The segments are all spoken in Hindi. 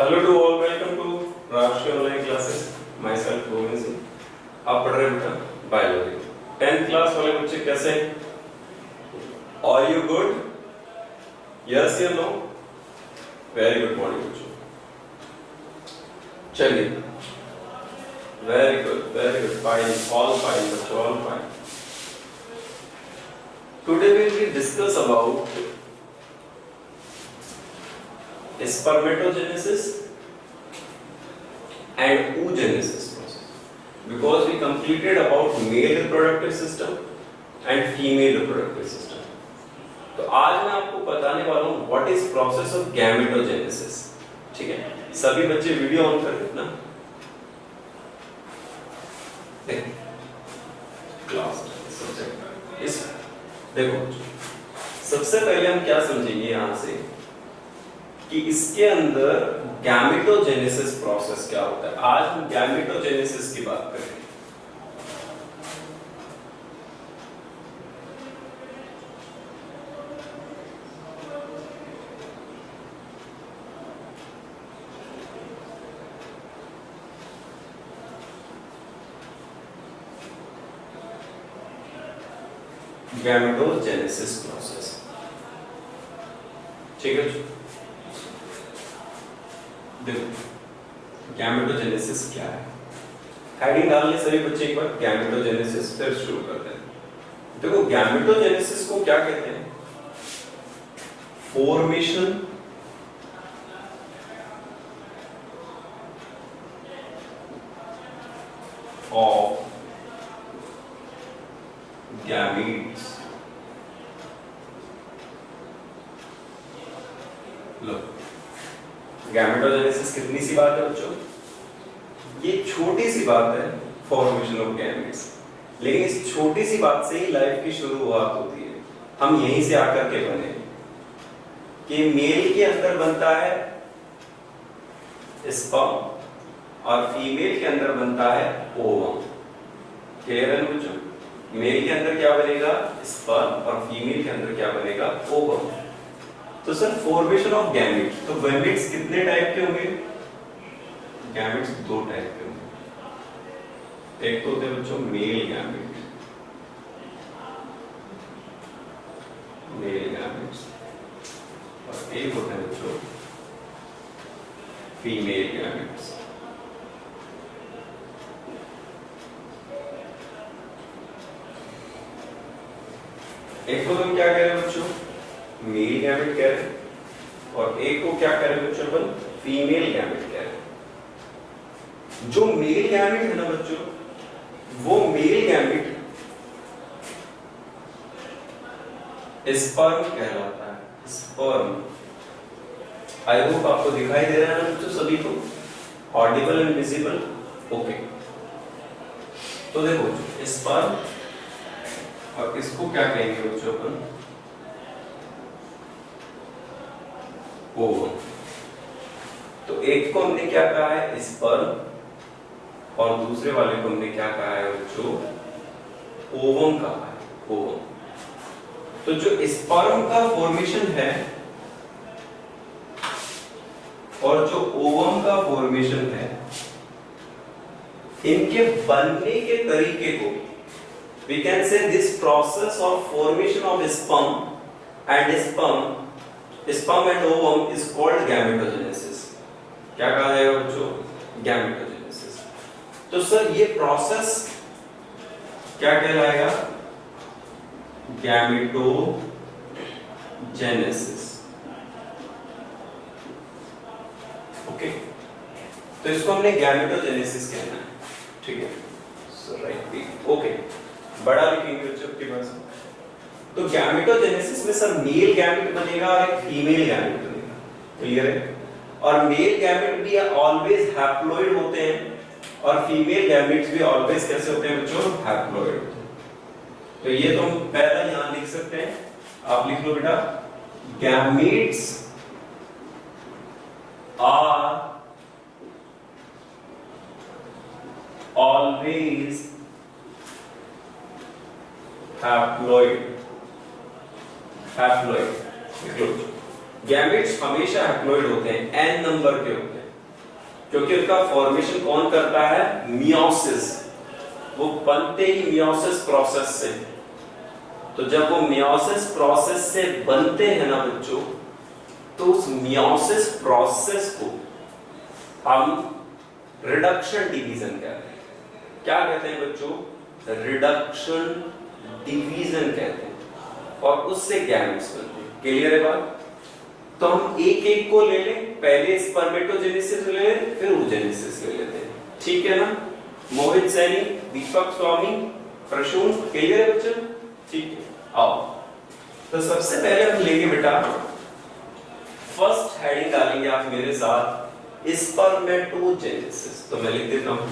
Hello to all, welcome to Rashtriya online classes. Myself Govind Singh. आप पढ़ रहे हैं बेटा बायोलॉजी 10th क्लास वाले बच्चे कैसे हैं? Are you good? यस या नो? वेरी गुड मॉर्निंग बच्चों। चलिए, very good, fine, all fine बच्चों, all fine. Today we will discuss about spermatogenesis and oogenesis process, because we completed about male reproductive system and female reproductive system. तो आज मैं आपको बताने वाला हूँ what is process of gametogenesis। ठीक है, सभी बच्चे वीडियो ऑन कर देना। क्लास सब्जेक्ट इस देखो, सबसे पहले हम क्या समझेंगे यहां से कि इसके अंदर गैमेटोजेनेसिस प्रोसेस क्या होता है। आज हम गैमेटोजेनेसिस की बात करेंगे। गैमेटोजेनेसिस प्रोसेस, ठीक है। देखो गैमेटोजेनेसिस क्या है, हेडिंग डाल ले सभी बच्चे एक बार, गैमेटोजेनेसिस, फिर शुरू करते हैं। देखो गैमेटोजेनेसिस को क्या कहते हैं? Formation of gametes. Low, gametogenesis कितनी सी बात है बच्चों? ये छोटी सी बात है, फॉर्मेशन ऑफ गैमेट्स, लेकिन इस छोटी सी बात से ही लाइफ की शुरुआत होती है। हम यहीं से आकर के बने कि मेल के अंदर बनता है स्पर्म और फीमेल के अंदर बनता है ओवम। क्लियर है बच्चों? मेल के अंदर क्या बनेगा? स्पर्म, और फीमेल के अंदर क्या बनेगा? ओवम। तो सर फॉर्मेशन ऑफ गैमेट्स, तो गैमेट्स कितने टाइप के होंगे? गैमेट्स दो टाइप के होंगे। एक तो होते हैं बच्चों मेल गैमेट, मेल गैमेट्स, और एक होते हैं बच्चों फीमेल गैमेट्स। एक को हम क्या कह रहे हैं बच्चों? मेल गैमेट कह रहे हैं, और एक को क्या कह रहे हैं बच्चों? अपन फीमेल गैमेट कह रहे हैं। जो मेल गैमेट है ना बच्चों, वो मेल गैमेट स्पर्म कहलाता है। स्पर्म, आई होप आपको दिखाई दे रहा है ना बच्चों सभी को? Audible and visible? ओके। तो देखो स्पर्म, और इसको क्या कहेंगे बच्चों अपन? ओवम। तो एक को हमने क्या कहा है? स्पर्म, और दूसरे वाले को हमने क्या कहा है बच्चों? ओवम कहा है, ओवम। तो जो स्पर्म का फॉर्मेशन है और जो ओवम का फॉर्मेशन है, इनके बनने के तरीके को we can say this process of formation of sperm and ovum is called gametogenesis। क्या कहा जाएगा बच्चों? गैमेटोजेनेसिस। तो सर ये प्रोसेस क्या कहलाएगा? गैमेटोजेनेसिस। ओके, तो इसको हमने गैमेटोजेनेसिस कहना है, ठीक है। सो राइट, ओके, बड़ा लिखेंगे बच्चों के पास। तो गैमेटोजेनेसिस में सर मेल गैमेट बनेगा और एक फीमेल गैमेट बनेगा। क्लियर है? और मेल गैमेट भी ऑलवेज हैप्लॉइड होते हैं, और फीमेल गैमेट्स भी ऑलवेज कैसे होते हैं बच्चों? हैप्लॉइड होते हैं। तो ये तो हम पहला यहां लिख सकते हैं, आप लिख लो बेटा, gametes are always haploid. Haploid, gametes हमेशा हैप्लॉइड होते हैं, n नंबर के होते हैं। क्योंकि उनका फॉर्मेशन कौन करता है? मियोसिस। वो बनते ही मियोसिस प्रोसेस से। तो जब वो मियोसिस प्रोसेस से बनते हैं ना बच्चों, तो उस मियोसिस प्रोसेस को हम रिडक्शन डिवीजन कहते हैं। क्या कहते हैं बच्चों? रिडक्शन डिवीजन कहते हैं। और उससे गैमेट्स बनते हैं। क्लियर है बात? तो हम एक एक को ले लें, पहले स्पर्मेटोजेनेसिस ले लें, फिर oogenesis ले लेते हैं। ठीक है ना? मोहित सैनी, दीपक स्वामी, प्रसून, क्लियर है बच्चों? ठीक है, आओ। तो सबसे पहले हम लेंगे बेटा, फर्स्ट हेडिंग डालेंगे आप मेरे साथ, स्पर्मेटोजेनेसिस। तो मैं लिख देता हूं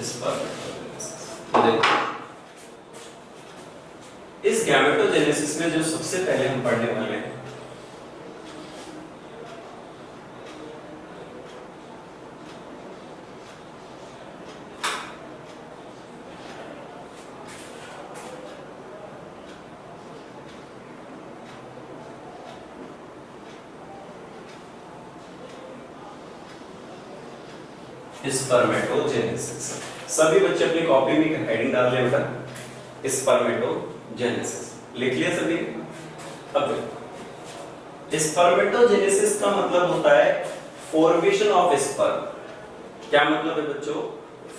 स्पर्मेटोजेनेसिस। इस गैमेटोजेनेसिस में जो सबसे पहले हम पढ़ने वाले हैं, स्पर्मेटोजेनेसिस। सभी बच्चे अपनी कॉपी में हेडिंग डाल लें बेटा, स्पर्मेटोजेनेसिस। लिख लिया सभी? अब स्पर्मेटोजेनेसिस का मतलब होता है फॉर्मेशन ऑफ स्पर्म। क्या मतलब है बच्चों?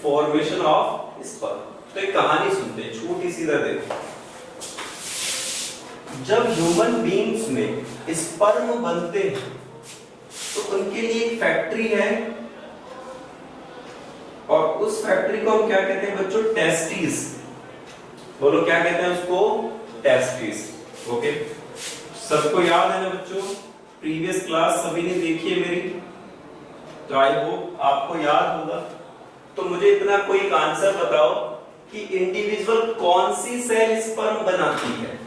Formation of sperm. तो एक कहानी सुनते हैं, छोटी सी देखो। जब ह्यूमन बीइंग्स में स्पर्म बनते हैं तो उनके लिए एक फैक्ट्री है, और उस फैक्ट्री को हम क्या कहते हैं बच्चों? टेस्टिस। बोलो क्या कहते हैं उसको? टेस्टिस। ओके, सबको याद है ना बच्चों? प्रीवियस क्लास सभी ने देखी है मेरी, तो आई होप आपको याद होगा। तो मुझे इतना कोई एक आंसर बताओ कि इंडिविजुअल कौन सी सेल स्पर्म बनाती है?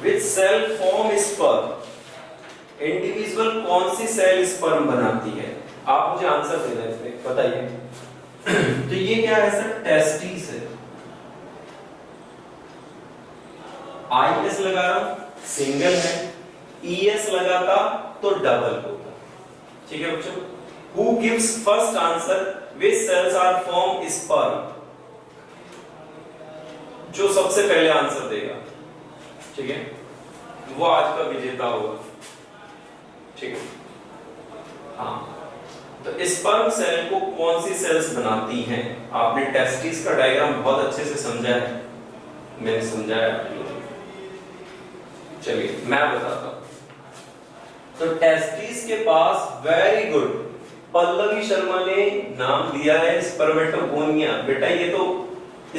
विच सेल फॉर्म स्पर्म? इंडिविजुअल कौन सी सेल स्पर्म बनाती है? आप मुझे आंसर देना इसमें, बताइए। तो ये क्या है सर? टेस्टिस है। IS लगा रहा हूं, सिंगल है। ES लगाता तो डबल होता। ठीक है बच्चों? Who gives first answer? Which cells are form sperm? जो सबसे पहले आंसर देगा, ठीक है, वो आज का विजेता होगा। ठीक है? हाँ, तो स्पर्म सेल को कौन सी सेल्स बनाती हैं? आपने टेस्टिस का डायग्राम बहुत अच्छे से समझा है, मैंने समझाया आपको। चलिए मैं बताता हूं। तो टेस्टिस के पास, वेरी गुड, पल्लवी शर्मा ने नाम दिया है स्पर्मेटोगोनिया। बेटा ये तो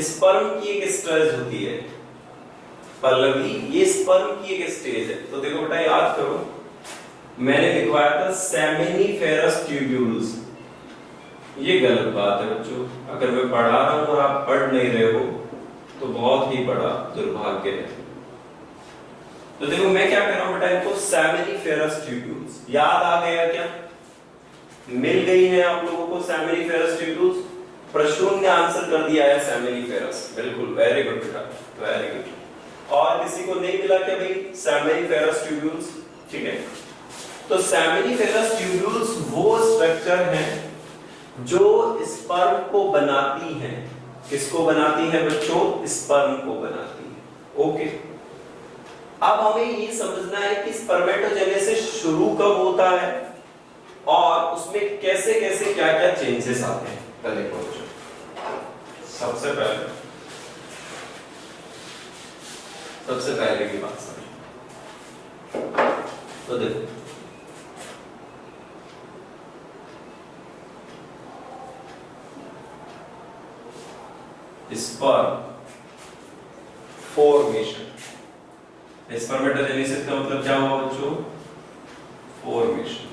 स्पर्म की एक स्टेज होती है पल्लवी, ये स्पर्म की एक स्टेज है। तो देखो बेटा याद करो, मैंने लिखवाया था सेमिनिफेरस ट्यूब्यूल्स। ये गलत बात है बच्चों, अगर मैं पढ़ा रहा हूं और आप पढ़ नहीं रहे हो तो बहुत ही बड़ा दुर्भाग्य है। तो देखो मैं क्या कह रहा हूं बेटा, इनको सेमिनिफेरस ट्यूब्यूल्स। याद आ गया क्या? मिल गई है आप लोगों को सेमिनिफेरस ट्यूब्यूल्स? प्रसून ने आंसर कर दिया है सेमिनिफेरस। बिल्कुल, वेरी गुड बेटा, वेरी गुड। और किसी को नहीं मिला क्या भाई सेमिनिफेरस ट्यूब्यूल्स? ठीक है, तो सेमिनिफेरस ट्यूब्यूल्स वो स्ट्रक्चर हैं जो स्पर्म को बनाती हैं। किसको बनाती है बच्चों? स्पर्म को बनाती है। ओके, अब हमें ये समझना है कि स्पर्मेटोजेनेसिस शुरू कब होता है और उसमें कैसे कैसे क्या क्या चेंजेस आते हैं। तो देखो सबसे पहले की बात समझो। तो देखो स्पर्म फॉर्मेशन। स्पर्मेटोजेनेसिस का मतलब क्या हुआ बच्चों? फॉर्मेशन।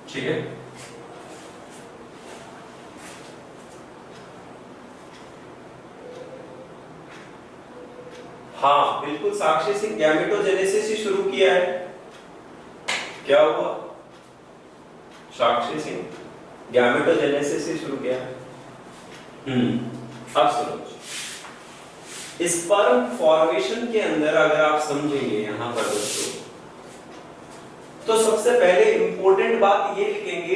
ठीक है, हाँ बिल्कुल, साक्षी सिंह, गैमेटोजेनेसिस ही शुरू किया है। क्या हुआ साक्षी सिंह? गैमेटोजेनेसिस ही शुरू किया है। अब सुनो, स्पर्म फॉर्मेशन के अंदर अगर आप समझेंगे यहां पर बच्चों, तो सबसे पहले इंपॉर्टेंट बात ये लिखेंगे,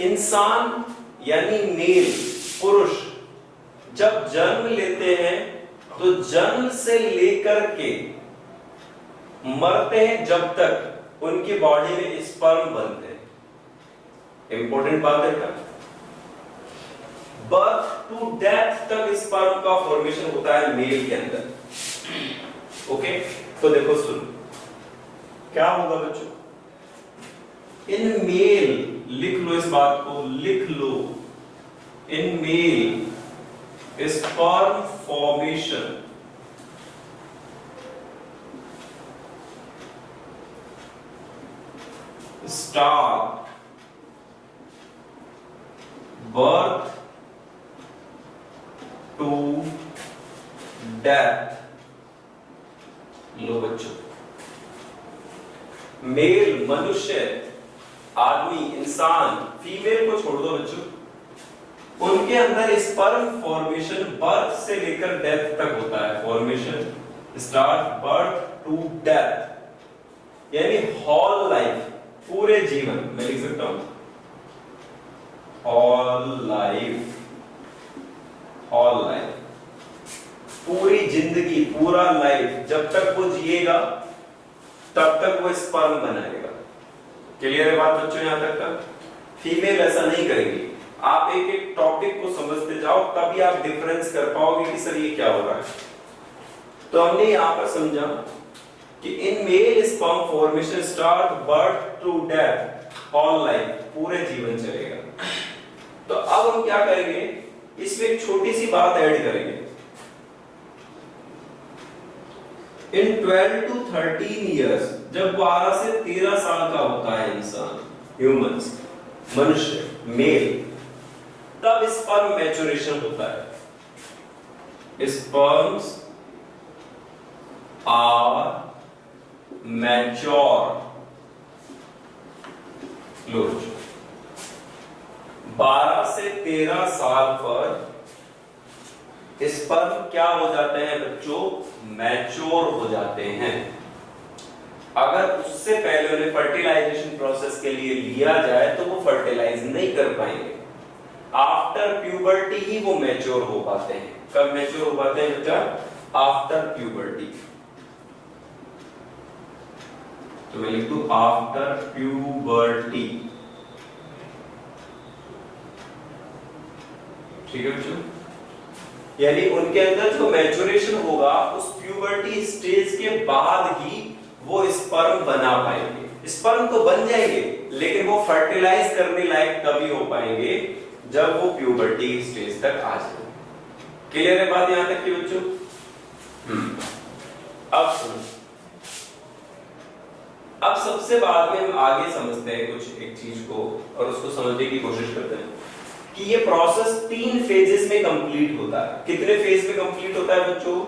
इंसान यानी मेल पुरुष जब जन्म लेते हैं तो जन्म से लेकर के मरते हैं जब तक उनकी बॉडी में स्पर्म बनते हैं। इंपॉर्टेंट बात है क्या? बर्थ टू डेथ तक स्पर्म का फॉर्मेशन होता है मेल के अंदर। ओके, तो देखो सुन क्या होगा बच्चों, इन मेल, लिख लो इस बात को, लिख लो, in male sperm formation start birth to death। लो बच्चों, मेल मनुष्य, आदमी, इंसान, फीमेल को छोड़ दो बच्चों, उनके अंदर स्पर्म फॉर्मेशन बर्थ से लेकर डेथ तक होता है। Formation start birth to death, यानी होल लाइफ, पूरे जीवन, मैं लिख सकता हूं ऑल लाइफ, ऑल लाइफ, पूरी जिंदगी, पूरा लाइफ, जब तक वो जिएगा तब तक वो स्पर्म बनाएगा। क्लियर है बात बच्चों यहां तक का? फीमेल ऐसा नहीं करेगी। आप एक एक टॉपिक को समझते जाओ तभी आप डिफरेंस कर पाओगे कि सर ये क्या हो रहा है। तो हमने यहां पर समझा कि in male sperm formation start birth to death all life, पूरे जीवन चलेगा। तो अब हम क्या करेंगे, इसमें एक छोटी सी बात ऐड करेंगे। इन 12 to 13 इयर्स, जब 12 से 13 साल का होता है इंसान, ह्यूमंस, मनुष्य, मेल, तब स्पर्म मैच्योरेशन होता है। Sperms are mature. लो 12 से 13 साल पर स्पर्म क्या हो जाते हैं बच्चों? मैच्योर हो जाते हैं। अगर उससे पहले उन्हें फर्टिलाइजेशन प्रोसेस के लिए लिया जाए तो वो फर्टिलाइज नहीं कर पाएंगे। आफ्टर प्यूबर्टी ही वो मैच्योर हो पाते हैं। कब मैच्योर हो पाते हैं बच्चा? After puberty. तो मैं लिख दूं आफ्टर प्यूबर्टी। ठीक है बच्चों, यानी उनके अंदर जो मैच्योरेशन होगा उस प्यूबर्टी स्टेज के बाद ही वो स्पर्म बना पाएंगे। स्पर्म तो बन जाएंगे लेकिन वो फर्टिलाइज करने लायक तभी हो पाएंगे जब वो प्यूबर्टी स्टेज तक आ जाए। क्लियर है बात यहां तक की बच्चों? अब सुनो, अब सबसे बाद में हम आगे समझते हैं कुछ एक चीज को और उसको समझने की कोशिश करते हैं कि ये प्रोसेस 3 फेजेस में कंप्लीट होता है। कितने फेज में कंप्लीट होता है बच्चों?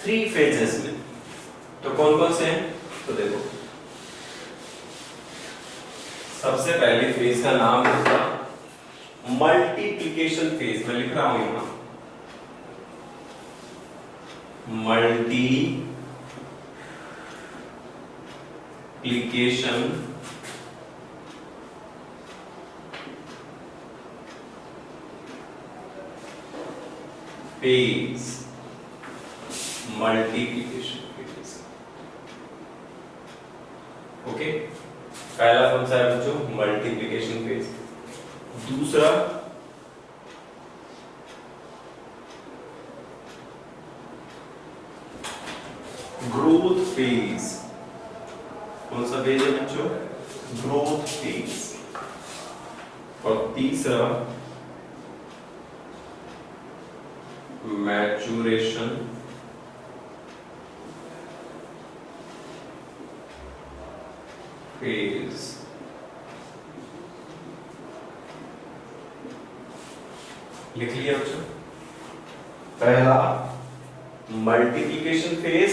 3 फेजेस में। तो कौन कौन से हैं? तो देखो, सबसे पहले फेज का नाम होगा मल्टीप्लिकेशन फेज। मैं लिख रहा हूं यहां multiplication phase, multiplication phase. Okay, पहला कौन सा है बच्चों? Multiplication phase. दूसरा ग्रोथ फेज। कौन सा फेज है बच्चों? Growth phase. और तीसरा मैच्योरेशन फेज। लिख लिया बच्चों? पहला मल्टीप्लिकेशन फेज,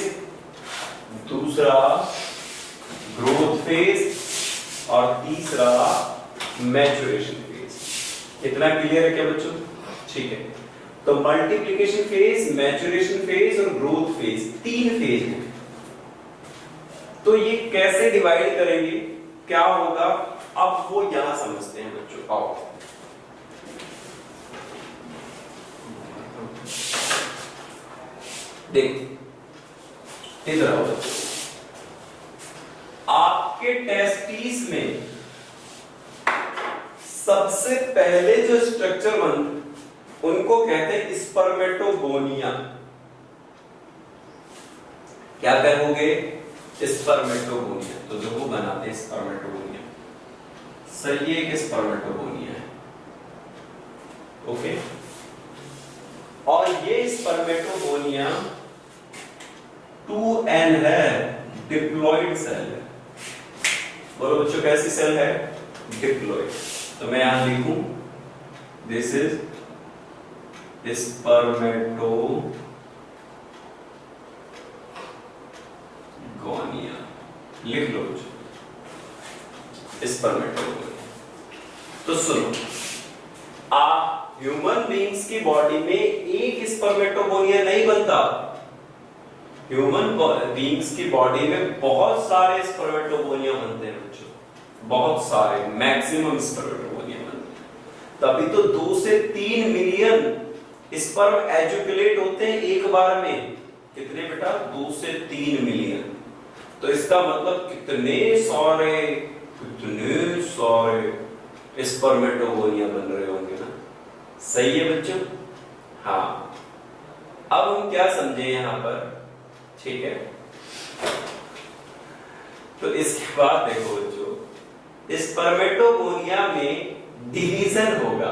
दूसरा ग्रोथ फेज और तीसरा मैच्योरेशन फेज। इतना क्लियर है क्या बच्चों? ठीक है। तो मल्टीप्लिकेशन फेज, मैच्योरेशन फेज और ग्रोथ फेज, 3 फेज है। तो ये कैसे डिवाइड करेंगे, क्या होगा, अब वो यहां समझते हैं बच्चों। आओ देखो इधर आओ बच्चों, आपके टेस्टिस में सबसे पहले जो स्ट्रक्चर बनते उनको कहते हैं स्पर्मेटोगोनिया। क्या कहोगे, स्पर्मेटोगोनिया। तो जो वो बनाते हैं स्पर्मेटोगोनिया, सही है कि स्पर्मेटोगोनिया है, ओके। और ये स्पर्मेटोगोनिया 2n है, डिप्लॉइड सेल है। बोलो बच्चों कैसी सेल है, डिप्लॉइड। तो मैं यहां लिखूं दिस इज स्पर्मेटोगोनिया, लिख लो स्पर्मेटोगोनिया। तो सुनो, आप ह्यूमन बीइंग्स की बॉडी में एक स्पर्मेटोगोनिया नहीं बनता, ह्यूमन बीइंग्स की बॉडी में बहुत सारे स्पर्मेटोगोनिया बनते हैं बच्चों, बहुत सारे, मैक्सिमम स्पर्मेटोगोनिया बनते हैं। तभी तो 2 से 3 मिलियन स्पर्म एजुकुलेट होते हैं एक बार में। कितने बेटा, 2 से 3 मिलियन। तो इसका मतलब कितने सारे स्पर्मेटोगोनिया बन रहे होंगे ना, सही है बच्चों। हाँ, अब हम क्या समझे यहां पर, ठीक है। तो इसके बाद देखो बच्चों, स्पर्मेटोगोनिया में डिवीजन होगा।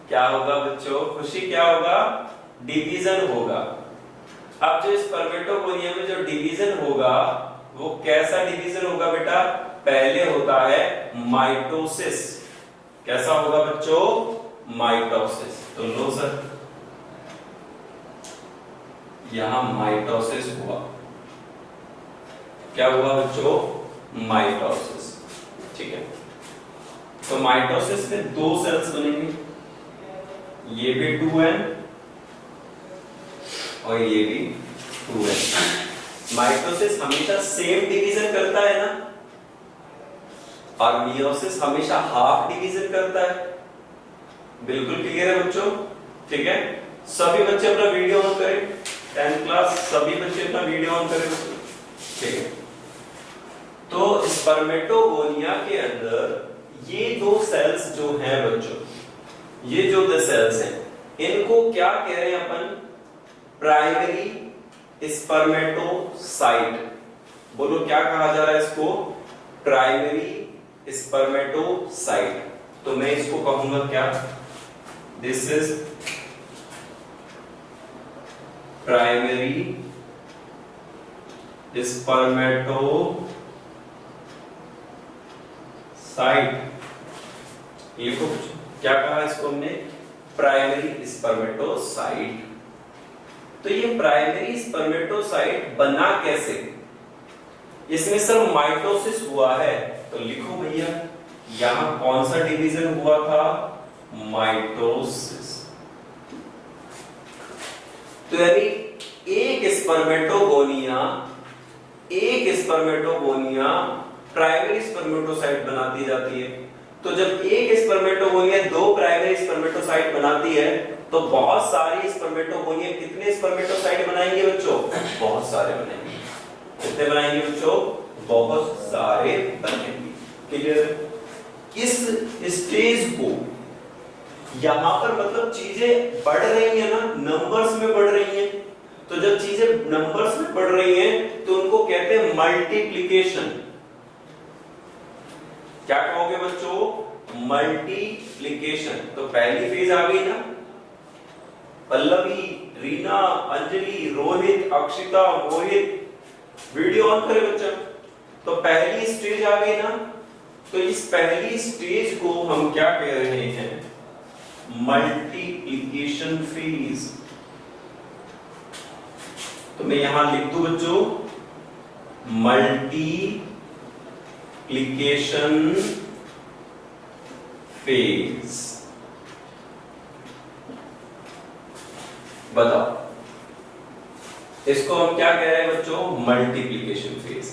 क्या होगा बच्चों, खुशी, क्या होगा, डिवीजन होगा। अब जो स्पर्मेटोगोनिया में जो डिवीजन होगा वो कैसा डिवीजन होगा बेटा, पहले होता है माइटोसिस। कैसा होगा बच्चों, माइटोसिस। तो लो सर, यहां माइटोसिस हुआ। क्या हुआ बच्चों, माइटोसिस, ठीक है। तो माइटोसिस में 2 सेल्स बनेंगे, ये भी 2n और ये भी 2n। माइटोसिस हमेशा सेम डिवीजन करता है ना, और मियोसिस हमेशा हाफ डिवीजन करता है। बिल्कुल क्लियर है बच्चों, ठीक है। सभी बच्चे अपना वीडियो ऑन करें, 10th क्लास सभी बच्चे अपना वीडियो ऑन करें, ठीक है। तो स्पर्मेटोगोनिया के अंदर ये 2 सेल्स जो हैं बच्चों, ये जो 2 सेल्स हैं, इनको क्या कह रहे हैं अपन, प्राइमरी स्पर्मेटोसाइट। बोलो क्या कहा जा रहा है इसको, प्राइमरी स्पर्मेटोसाइट। तो मैं इसको कहूंगा क्या, दिस इज प्राइमरी स्पर्मेटोसाइट। लिखो, क्या कहा इसको हमने, प्राइमरी स्पर्मेटोसाइट। तो ये प्राइमरी स्पर्मेटोसाइट बना कैसे, इसमें सर माइटोसिस हुआ है। तो लिखो भैया, यहां कौन सा डिवीजन हुआ था, माइटोसिस। तो यानी एक स्पर्मेटोगोनिया प्राइमरी स्पर्मेटोसाइट बनाती जाती है। तो जब एक स्पर्मेटोगोनिया 2 प्राइमरी स्पर्मेटोसाइट बनाती है, तो बहुत सारी स्पर्मेटोगोनिया कितने स्पर्मेटोसाइट बनाएंगे बच्चों, बहुत सारे बनाएंगे। कितने बनाएंगे बच्चों, बहुत सारे बनेंगे। क्लियर। इस स्टेज को यहां पर मतलब चीजें बढ़ रही है ना, नंबर्स में बढ़ रही हैं। तो जब चीजें नंबर्स में बढ़ रही हैं तो उनको कहते हैं मल्टीप्लिकेशन। क्या कहोगे बच्चों, मल्टीप्लिकेशन। तो पहली फेज आ गई ना, पल्लवी, रीना, अंजलि, रोहित, अक्षिता, मोहित, वीडियो ऑन करे बच्चा। तो पहली स्टेज आ गई ना, तो इस पहली स्टेज को हम क्या कह रहे हैं, मल्टीप्लिकेशन फेज। तो मैं यहां लिख दूं बच्चों, मल्टीप्लिकेशन फेज। बताओ, इसको हम क्या कह रहे हैं बच्चों? Multiplication phase.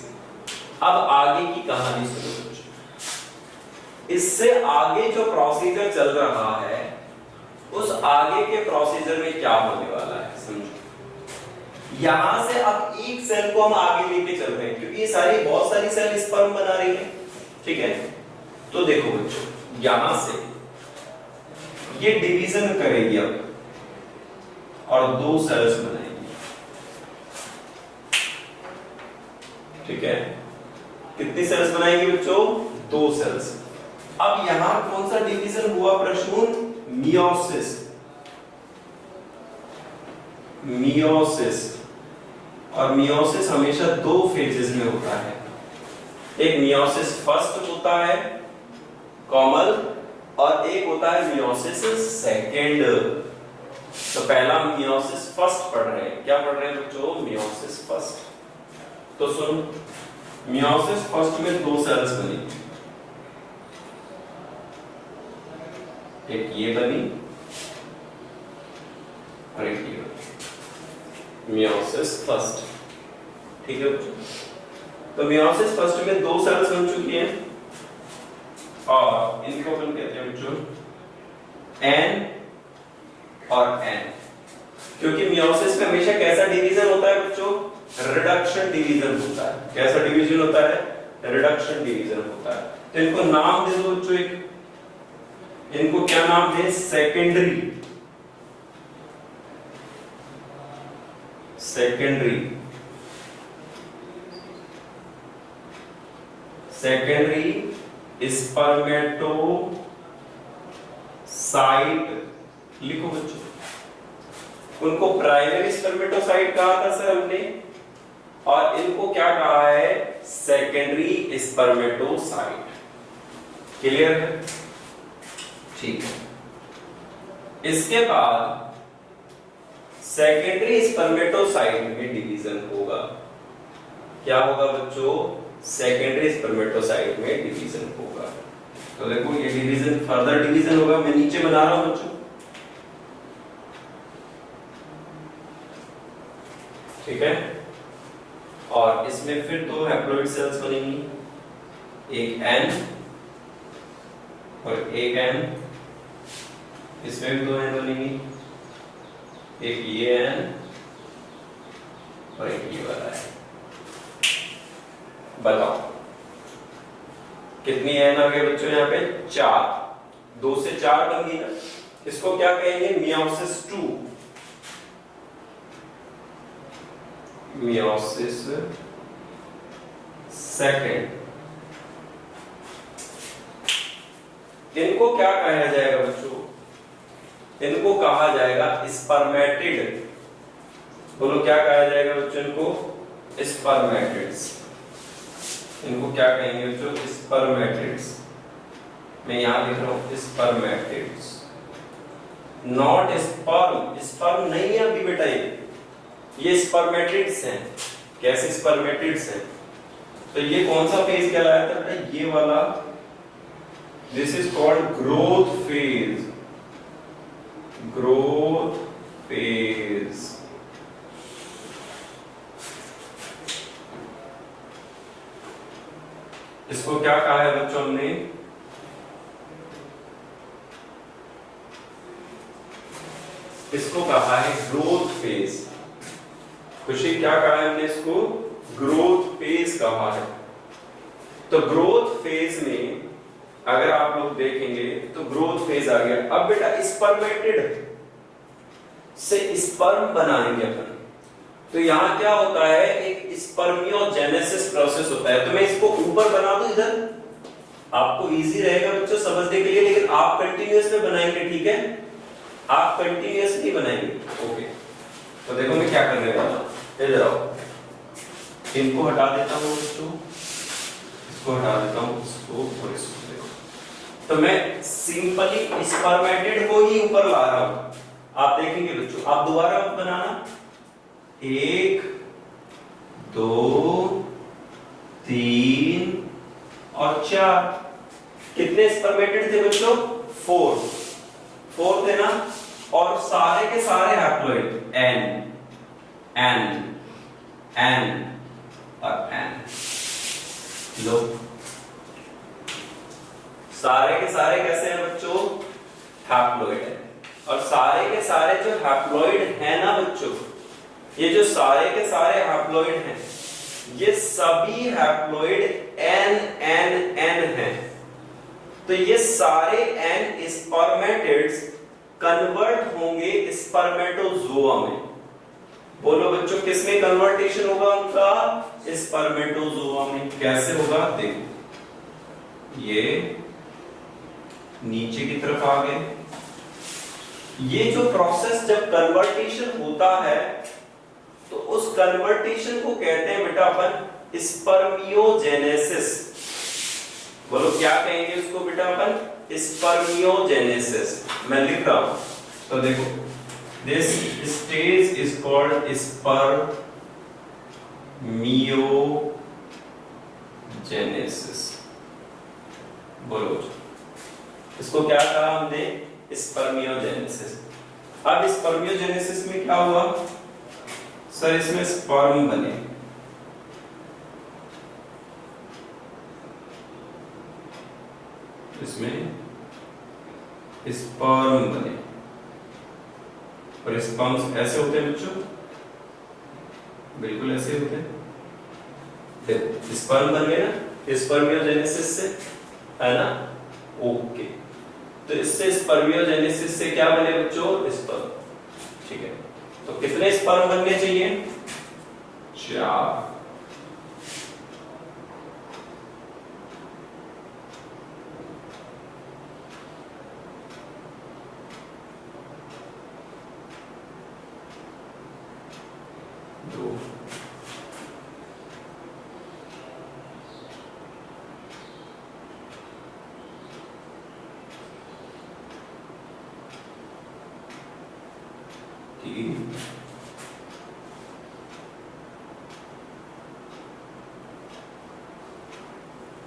अब आगे की कहानी सुनो बच्चों। इससे आगे जो प्रोसीजर चल रहा है, उस आगे के प्रोसीजर में क्या होने वाला है समझो। यहां से अब एक सेल को हम आगे लेके चल रहे हैं, क्योंकि ये सारी बहुत सारी सेल स्पर्म बना रही है, ठीक है। तो देखो बच्चों, यहां से ये डिवीजन करेगी अब और 2 सेल्स बनाएगी, ठीक है। कितनी सेल्स बनाएगी बच्चों? 2 सेल्स। अब यहां कौन सा डिवीजन हुआ प्रश्न? मियोसिस। मियोसिस, और मियोसिस हमेशा 2 फेजेस में होता है। एक मियोसिस फर्स्ट होता है कॉमन, और एक होता है मियोसिस सेकेंड। तो पहला मियोसिस फर्स्ट पढ़ रहे हैं, क्या पढ़ रहे हैं बच्चों? Meiosis first. तो सुन, मियोसिस फर्स्ट में 2 सेल्स बनी, एक ये बनी और एक ये बनी। मियोसिस फर्स्ट, ठीक है बच्चों। तो मियोसिस फर्स्ट में 2 सेल्स बन चुकी हैं, और इनको अपन कहते हैं बच्चों N और N। क्योंकि मियोसिस में हमेशा कैसा डिवीजन होता है बच्चों? रिडक्शन डिवीजन होता है। कैसा डिवीजन होता है? रिडक्शन डिवीजन होता है। तो इनको नाम दे दो बच्चों, एक इनको क्या नाम दें? सेकेंडरी। सेकेंडरी, सेकेंडरी स्पर्मेटोसाइट लिखो बच्चों। उनको प्राइमरी स्पर्मेटोसाइट कहा था सर हमने, और इनको क्या कहा है? Secondary spermatocyte. क्लियर है? ठीक है। इसके बाद सेकेंडरी स्पर्मेटोसाइट में डिवीजन होगा। क्या होगा बच्चों? सेकेंडरी स्पर्मेटोसाइट में डिवीजन होगा। तो देखो ये डिवीजन, फर्दर डिवीजन होगा। मैं नीचे बना रहा हूं बच्चों, ठीक है। और इसमें फिर 2 हैप्लॉइड सेल्स बनेंगी, एक N और एक N। इसमें भी 2 N बनेंगी, एक ये N और एक ये वाला है। बताओ कितनी N आ गए बच्चों? यहाँ पे 4, 2 से 4 बन गई ना। इसको क्या कहेंगे? मियोसिस 2। Meiosis second. इनको क्या कहा जाएगा बच्चों? इनको कहा जाएगा स्पर्मेटिड। बोलो क्या कहा जाएगा बच्चों? इनको स्पर्मेटिड्स। इनको क्या कहेंगे बच्चों? स्पर्मेटिड्स। मैं यहां लिख रहा हूं स्पर्मेटिड्स, नॉट स्पर्म। स्पर्म नहीं है अभी बेटा, ये स्पर्मेटिड्स हैं। कैसे स्पर्मेटिड्स हैं? तो ये कौन सा फेज कहलाया था बेटा? ये वाला। This is called growth phase. Growth phase. इसको क्या कहा है बच्चों हमने? इसको कहा है ग्रोथ फेज। खुशी क्या कहा है हमने? इसको ग्रोथ फेज कहा है। तो ग्रोथ फेज में अगर आप लोग देखेंगे तो ग्रोथ फेज आ गया। अब बेटा स्पर्मेटिड से स्पर्म बनाएंगे अपन। तो यहां क्या होता है? एक स्पर्मियोजेनेसिस प्रोसेस होता है। तो मैं इसको ऊपर बना दूं इधर, आपको इजी रहेगा बच्चों समझने के लिए, लेकिन आप कंटिन्यूअस में बनाएंगे, ठीक है? आप कंटिन्यूअसली बनाएंगे, ओके। तो देखो मैं क्या करने वाला हूं, इधर आओ। इनको हटा देता हूं बच्चों, इसको हटा देता हूं, इसको और इसको। देखो तो मैं सिंपली स्पर्मेटिड को ही ऊपर ला रहा हूं। आप देखेंगे बच्चों, आप दोबारा मत बनाना। 1 2 3 और 4। कितने स्पर्मेटिड थे बच्चों? 4 थे ना। और सारे के सारे हैप्लॉइड, एन एन एन और एन। लो सारे के सारे कैसे हैं बच्चों? हैप्लॉइड है। और सारे के सारे जो हैप्लॉइड है ना बच्चों, ये जो सारे के सारे हैप्लॉइड हैं, ये सभी हैप्लॉइड एन एन एन हैं। तो ये सारे एन स्पर्मेटिड्स कन्वर्ट होंगे स्पर्मेटोजोआ में। बोलो बच्चों किस में कन्वर्टेशन होगा उनका? स्पर्मेटोजोआ में। कैसे होगा देखो, ये नीचे की तरफ आ गए। ये जो प्रोसेस जब कन्वर्टेशन होता है तो उस कन्वर्टेशन को कहते हैं बेटा अपन स्पर्मियोजेनेसिस। बोलो क्या कहेंगे उसको बेटा अपन? स्पर्मियोजेनेसिस। मैं लिख रहा हूं तो देखो, this stage is called spermiogenesis. बोलो इसको क्या कहा हमने? स्पर्मियोजेनेसिस। अब स्पर्मियोजेनेसिस में क्या हुआ सर? इसमें स्पर्म बने। इसमें स्पर्म बने और स्पर्म्स ऐसे होते हैं बच्चों, बिल्कुल ऐसे होते हैं। देखो स्पर्म बन गए ना स्पर्मियोजेनेसिस से, है ना? ओके, तो इससे स्पर्मियोजेनेसिस से क्या बने बच्चों? स्पर्म। ठीक है, तो कितने स्पर्म बनने चाहिए? 4।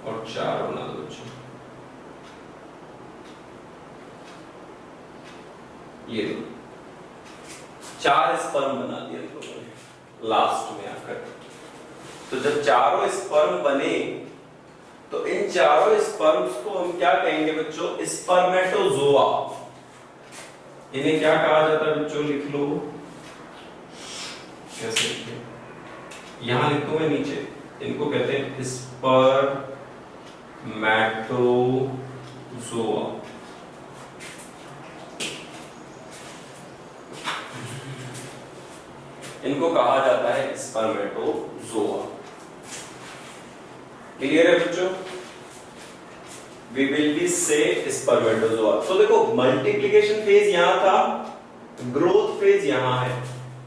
और 4 बना दो बच्चों। ये 4 स्पर्म बना दिया लोगों ने लास्ट में आकर। तो जब चारों स्पर्म बने तो इन चारों स्पर्म्स को हम क्या कहेंगे बच्चों? स्पर्मेटोजोआ। इन्हें क्या कहा जाता है बच्चों? लिख लो कैसे लिखे, यहां लिखो मैं नीचे। इनको कहते हैं स्पर्मेटोजोआ। इनको कहा जाता है स्पर्मेटोजोआ। क्लियर है बच्चों? We will be say spermatozoa. तो देखो मल्टीप्लिकेशन फेज यहां था, ग्रोथ फेज यहां है।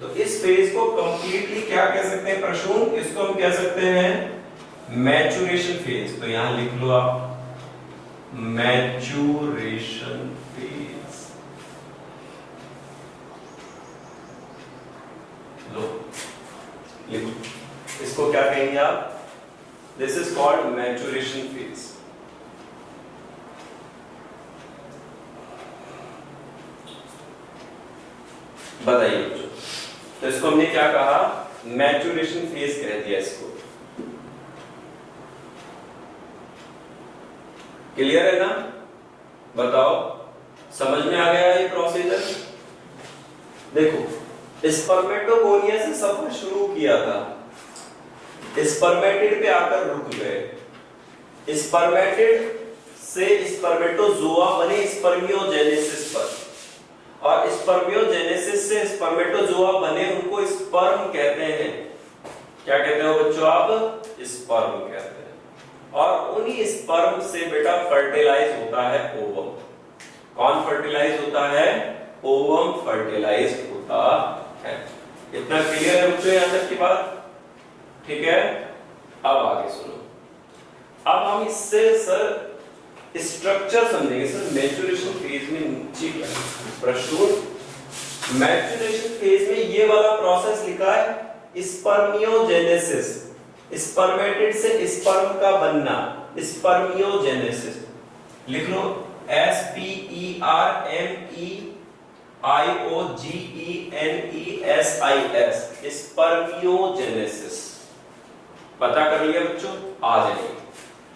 तो इस फेज को कंप्लीटली क्या कह सकते हैं प्रसून? इसको हम कह सकते हैं मैच्योरेशन फेज। तो यहां लिख लो आप मैच्योरेशन फेज। लो लिखो, इसको क्या कहेंगे आप? This is called maturation phase. बताइए बच्चों, तो इसको हमने क्या कहा? मैच्योरेशन फेज कह दिया इसको। क्लियर है ना? बताओ समझ में आ गया ये प्रोसीजर? देखो स्पर्मेटोगोनिया से सफर शुरू किया था, स्पर्मेटिड पे आकर रुक गए, स्पर्मेटिड से स्पर्मेटोजोआ बने स्पर्मियोजेनेसिस पर, और स्पर्मियोजेनेसिस से स्पर्मेटोजोआ बने उनको स्पर्म कहते हैं। क्या कहते हो बच्चों आप? स्पर्म कहते हैं। और उन्हीं स्पर्म से बेटा फर्टिलाइज होता है ओवम। कौन फर्टिलाइज होता है? ओवम फर्टिलाइज होता है। इतना क्लियर है बच्चों यहां तक की बात? ठीक है, अब आगे सुनो। अब हम इससे सर स्ट्रक्चर समझेंगे। सर मैच्योरेशन फेज में नीचे क्या प्रश्न? मैच्योरेशन फेज में ये वाला प्रोसेस लिखा है स्पर्मियोजेनेसिस। स्पर्मेटिड से स्पर्म का बनना, स्पर्मियोजेनेसिस। लिख लो SPERME IOGENESIS, स्पर्मियोजेनेसिस। पता कर लिया बच्चों, आ जाइए।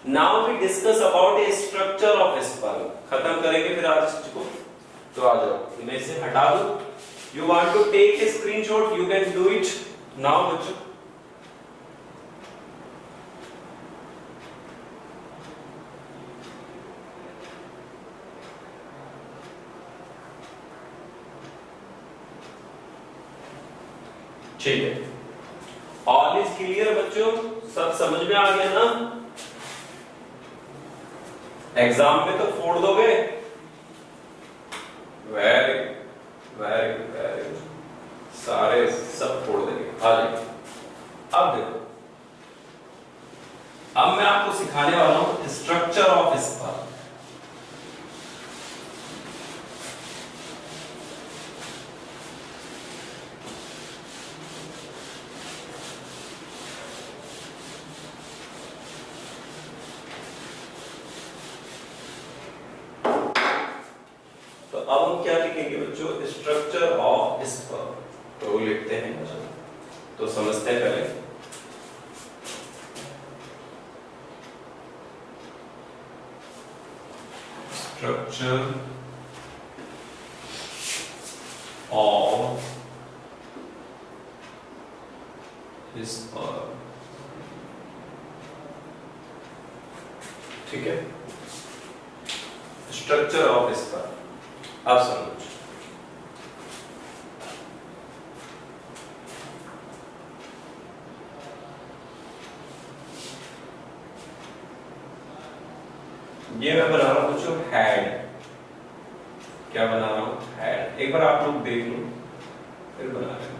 Now we discuss about a structure of sperm. खत्म करेंगे फिर आज इसको, तो आ जाओ, इनमें से हटा दो। You want to take a screenshot, you can do it now बच्चों। ठीक है, ऑल इज क्लियर बच्चों, सब समझ में आ गया ना? एग्जाम में तो फोड़ दोगे। वेरी वेरी वेरी, सारे सब फोड़ देंगे। आ जाइए। अब देखो, अब मैं आपको सिखाने वाला हूं स्ट्रक्चर ऑफ स्पर्म। अब हम क्या लिखेंगे बच्चों? Structure of sperm. तो लिखते हैं, तो समझते हैं पहले। स्ट्रक्चर ऑफ स्पर्म, ठीक है। स्ट्रक्चर ऑफ स्पर्म, अब समझो। ये मैं बना रहा हूं बच्चों हेड। क्या बना रहा हूं? हेड। एक बार आप लोग देख लो, फिर बना लेना।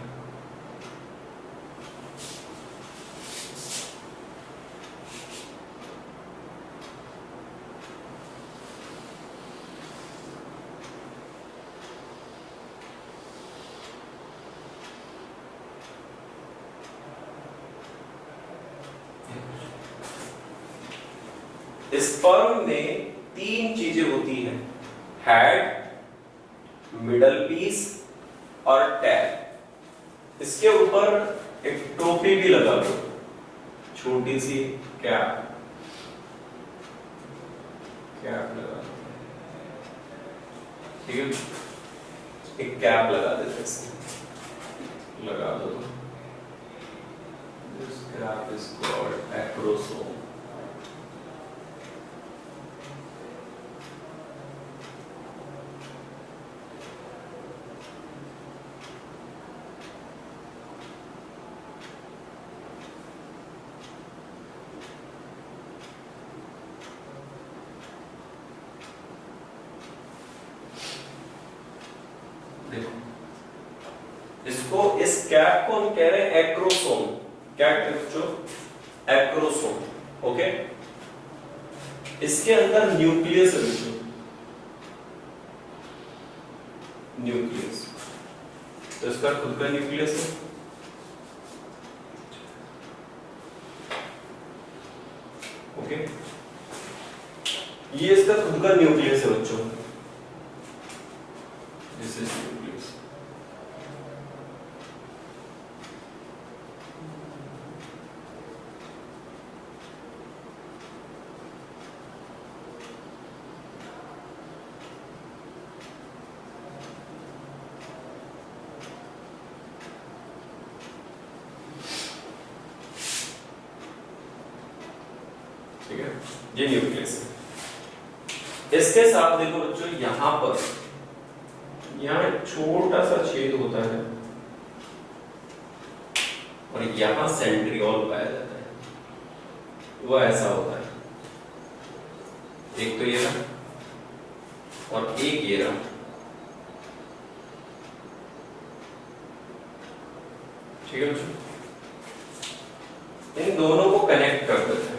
स्पर्म में 3 चीजें होती हैं, हेड, मिडल पीस और टैल। इसके ऊपर एक टोपी भी लगा दो, छोटी सी कैप लगा दो, ठीक है। एक कैप लगा देते हैं, लगा दो। This cap is called acrosome। इसको, इस कैप को हम कह रहे हैं एक्रोसोम। क्या कहते हैं बच्चों? Acrosome, okay. इसके अंदर न्यूक्लियस है बच्चों, न्यूक्लियस। तो इसका खुद का न्यूक्लियस है, ओके। ये इसका खुद का न्यूक्लियस है बच्चों, दिस इज न्यूक्लियस। ठीक है, ये न्यूक्लियस है। इसके साथ देखो बच्चों, यहां पर यहां एक छोटा सा छेद होता है और यहां सेंट्रियोल पाया जाता है। वो ऐसा होता है, एक तो ये रहा और एक ये रहा, ठीक है बच्चों। इन दोनों को कनेक्ट कर देते हैं।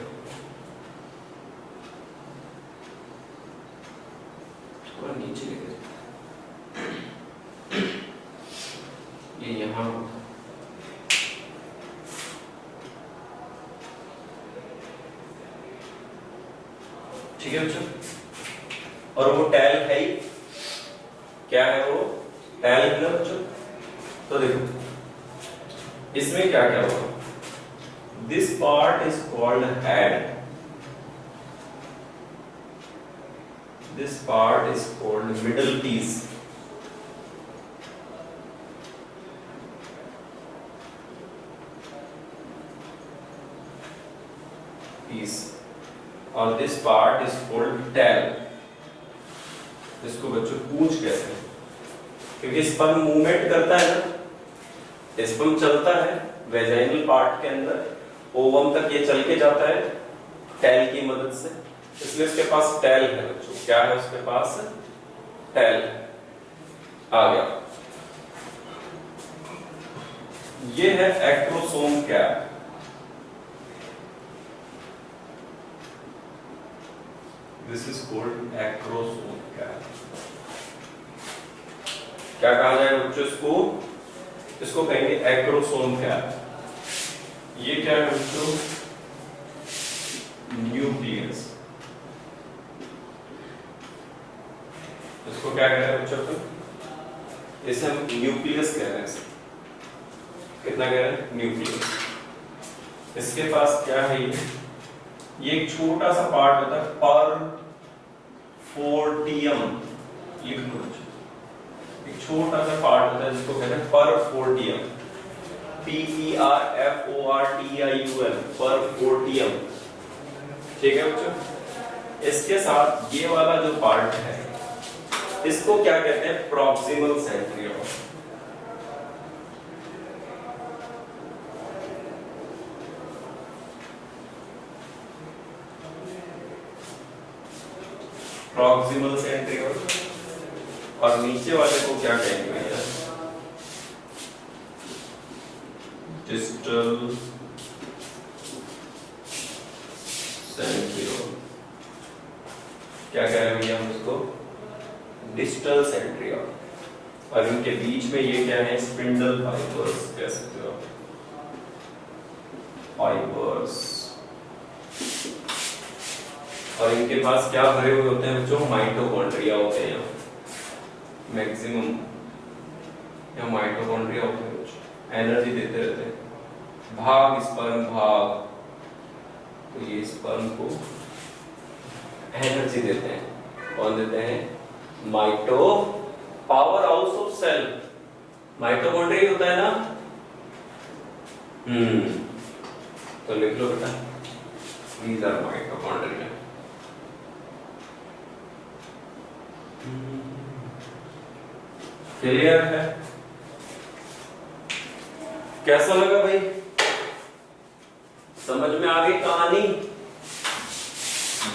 थोड़ा नीचे लेके ये यहां, ठीक है बच्चों। और वो टैल है ही, क्या है वो? टेल है ना बच्चों। तो देखो इसमें क्या क्या होगा, this part is called head, this part is called middle piece, और this part is called tail, इसको बच्चों पूंछ कहते हैं, क्योंकि स्पर्म मूवमेंट करता है ना, स्पर्म चलता है वेजाइनल पार्ट के अंदर, ओवम तक ये चल के जाता है टेल की मदद से, इसलिए उसके पास टेल है बच्चों। क्या है उसके पास, टेल आ गया। ये है acrosome cap, This is called acrosome cap. क्या कहा जाएगा बच्चों इसको, इसको कहेंगे एक्रोसोम कैप। ये क्या है बच्चों, न्यूक्लियस, इसको क्या कह रहे हैं बच्चों, इसे हम न्यूक्लियस कह रहे हैं। कितना कह रहे हैं, न्यूक्लियस। इसके पास क्या है, ये एक छोटा सा पार्ट होता है पर फोर्टियम, लिख लो, एक छोटा सा पार्ट होता है जिसको कहते हैं पर फोर्टियम, PERFORTIUM, पर फोर्टियम। ठीक है बच्चों, इसके साथ ये वाला जो पार्ट है इसको क्या कहते हैं, प्रॉक्सिमल सेंट्रियोल। प्रॉक्सिमल सेंट्रियोल, और नीचे वाले को क्या कहेंगे भैया, डिस्टल सेंट्रियोल। क्या कह रहे हैं भैया हम इसको, डिस्टल सेंट्रियोल। और इनके बीच में ये क्या है, स्पिंडल फाइबर्स कह सकते हो, फाइबर्स। और इनके पास क्या भरे हुए होते हैं बच्चों, माइटोकॉन्ड्रिया होते हैं, मैक्सिमम यहाँ माइटोकॉन्ड्रिया होते हैं बच्चों, एनर्जी देते रहते हैं। भाग स्पर्म भाग, तो ये स्पर्म को एनर्जी देते हैं, कौन देते हैं, mito, power house of cell, mitochondria होता है ना। तो लिख लो बेटा, these are mitochondria। क्लियर है, कैसा लगा भाई, समझ में आ गई कहानी।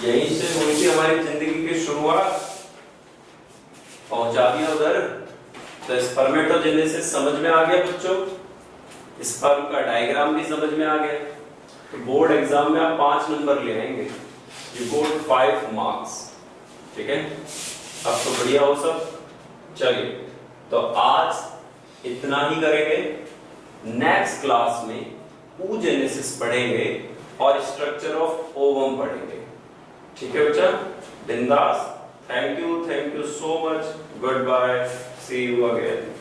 यहीं से हुई थी हमारी जिंदगी की शुरुआत, पहुंचा दिया उधर। तो स्पर्मेटोजेनेसिस समझ में आ गया बच्चों, स्पर्म का डायग्राम भी समझ में आ गया। तो बोर्ड एग्जाम में आप 5 नंबर ले आएंगे, यू गोट 5 मार्क्स। ठीक है, अब तो बढ़िया हो सब। चलिए, तो आज इतना ही करेंगे, नेक्स्ट क्लास में oogenesis पढ़ेंगे और स्ट्रक्चर ऑफ ओवम पढ़ेंगे। ठीक है बच्चा, बिंदास। Thank you so much, goodbye, see you again.